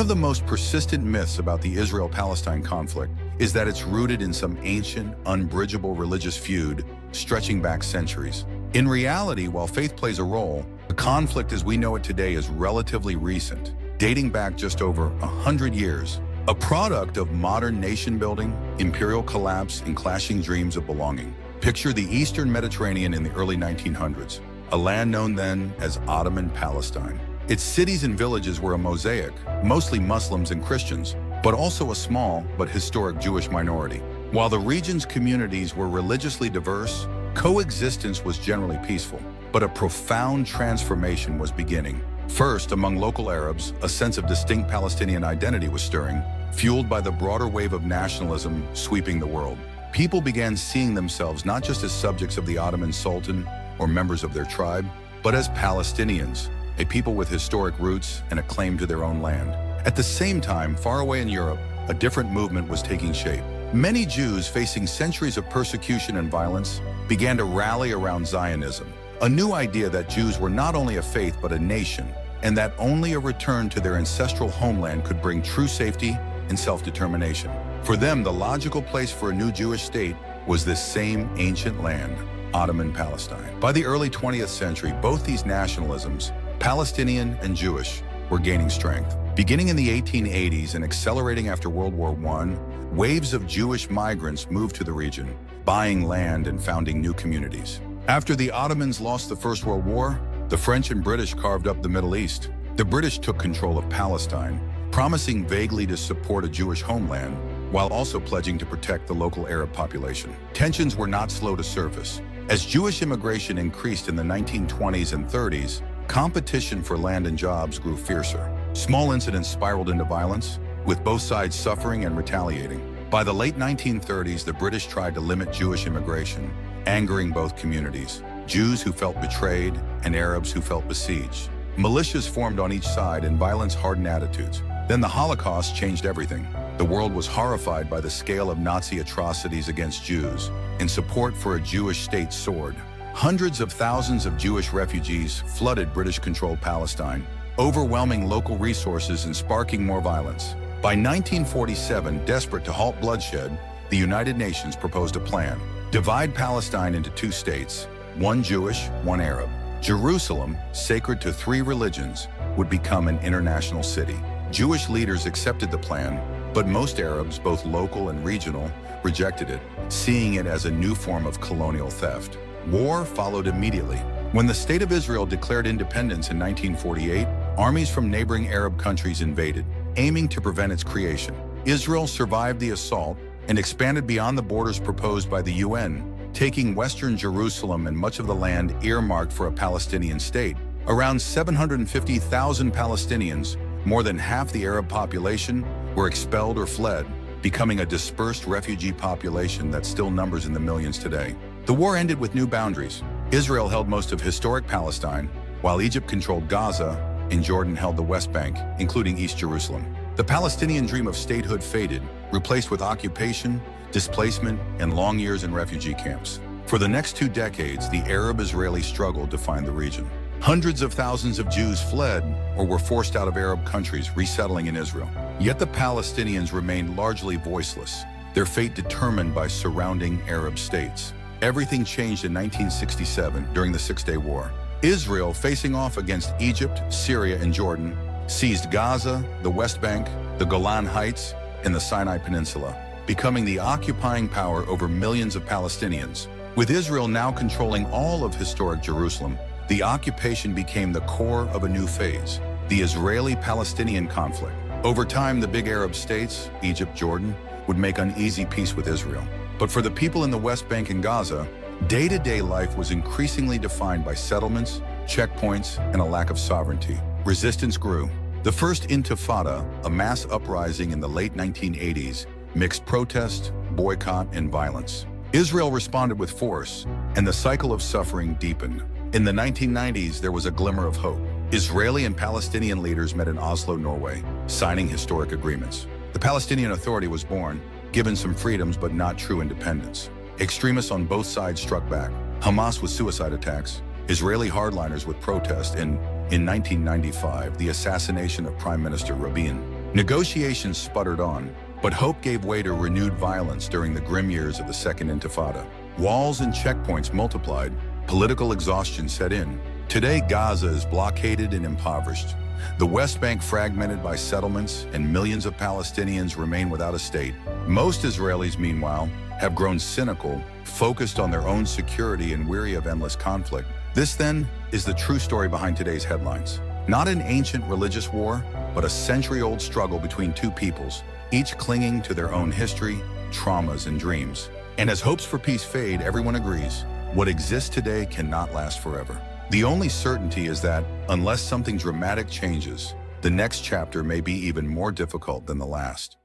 of the most persistent myths about the Israel-Palestine conflict is that it's rooted in some ancient, unbridgeable religious feud stretching back centuries. In reality, while faith plays a role, the conflict as we know it today is relatively recent, dating back just over 100 years, a product of modern nation-building, imperial collapse, and clashing dreams of belonging. Picture the Eastern Mediterranean in the early 1900s, a land known then as Ottoman Palestine. Its cities and villages were a mosaic, mostly Muslims and Christians, but also a small but historic Jewish minority. While the region's communities were religiously diverse, coexistence was generally peaceful, but a profound transformation was beginning. First, among local Arabs, a sense of distinct Palestinian identity was stirring, fueled by the broader wave of nationalism sweeping the world. People began seeing themselves not just as subjects of the Ottoman Sultan or members of their tribe, but as Palestinians, a people with historic roots and a claim to their own land. At the same time, far away in Europe, a different movement was taking shape. Many Jews facing centuries of persecution and violence began to rally around Zionism, a new idea that Jews were not only a faith but a nation, and that only a return to their ancestral homeland could bring true safety and self-determination. For them, the logical place for a new Jewish state was this same ancient land, Ottoman Palestine. By the early 20th century, both these nationalisms, Palestinian and Jewish, were gaining strength. Beginning in the 1880s and accelerating after World War I, waves of Jewish migrants moved to the region, buying land and founding new communities. After the Ottomans lost the First World War, the French and British carved up the Middle East. The British took control of Palestine, promising vaguely to support a Jewish homeland, while also pledging to protect the local Arab population. Tensions were not slow to surface. As Jewish immigration increased in the 1920s and 30s, competition for land and jobs grew fiercer. Small incidents spiraled into violence, with both sides suffering and retaliating. By the late 1930s, the British tried to limit Jewish immigration, angering both communities, Jews who felt betrayed and Arabs who felt besieged. Militias formed on each side and violence hardened attitudes. Then the Holocaust changed everything. The world was horrified by the scale of Nazi atrocities against Jews, and support for a Jewish state soared. Hundreds of thousands of Jewish refugees flooded British-controlled Palestine, overwhelming local resources and sparking more violence. By 1947, desperate to halt bloodshed, the United Nations proposed a plan. Divide Palestine into two states, one Jewish, one Arab. Jerusalem, sacred to three religions, would become an international city. Jewish leaders accepted the plan, but most Arabs, both local and regional, rejected it, seeing it as a new form of colonial theft. War followed immediately. When the State of Israel declared independence in 1948, armies from neighboring Arab countries invaded, aiming to prevent its creation. Israel survived the assault and expanded beyond the borders proposed by the UN, taking Western Jerusalem and much of the land earmarked for a Palestinian state. Around 750,000 Palestinians, more than half the Arab population, were expelled or fled, becoming a dispersed refugee population that still numbers in the millions today. The war ended with new boundaries. Israel held most of historic Palestine, while Egypt controlled Gaza and Jordan held the West Bank, including East Jerusalem. The Palestinian dream of statehood faded, replaced with occupation, displacement, and long years in refugee camps. For the next 2 decades, the Arab-Israeli struggle defined the region. Hundreds of thousands of Jews fled or were forced out of Arab countries, resettling in Israel. Yet the Palestinians remained largely voiceless, their fate determined by surrounding Arab states. Everything changed in 1967 during the Six-Day War. Israel, facing off against Egypt, Syria, and Jordan, seized Gaza, the West Bank, the Golan Heights, and the Sinai Peninsula, becoming the occupying power over millions of Palestinians. With Israel now controlling all of historic Jerusalem, the occupation became the core of a new phase, the Israeli-Palestinian conflict. Over time, the big Arab states, Egypt, Jordan, would make uneasy peace with Israel. But for the people in the West Bank and Gaza, day-to-day life was increasingly defined by settlements, checkpoints, and a lack of sovereignty. Resistance grew. The First Intifada, a mass uprising in the late 1980s, mixed protest, boycott, and violence. Israel responded with force, and the cycle of suffering deepened. In the 1990s, there was a glimmer of hope. Israeli and Palestinian leaders met in Oslo, Norway, signing historic agreements. The Palestinian Authority was born, given some freedoms but not true independence. Extremists on both sides struck back. Hamas with suicide attacks, Israeli hardliners with protest, and in 1995, the assassination of Prime Minister Rabin. Negotiations sputtered on, but hope gave way to renewed violence during the grim years of the Second Intifada. Walls and checkpoints multiplied, political exhaustion set in. Today, Gaza is blockaded and impoverished. The West Bank fragmented by settlements, and millions of Palestinians remain without a state. Most Israelis, meanwhile, have grown cynical, focused on their own security and weary of endless conflict. This, then, is the true story behind today's headlines. Not an ancient religious war, but a century-old struggle between two peoples, each clinging to their own history, traumas, and dreams. And as hopes for peace fade, everyone agrees, what exists today cannot last forever. The only certainty is that, unless something dramatic changes, the next chapter may be even more difficult than the last.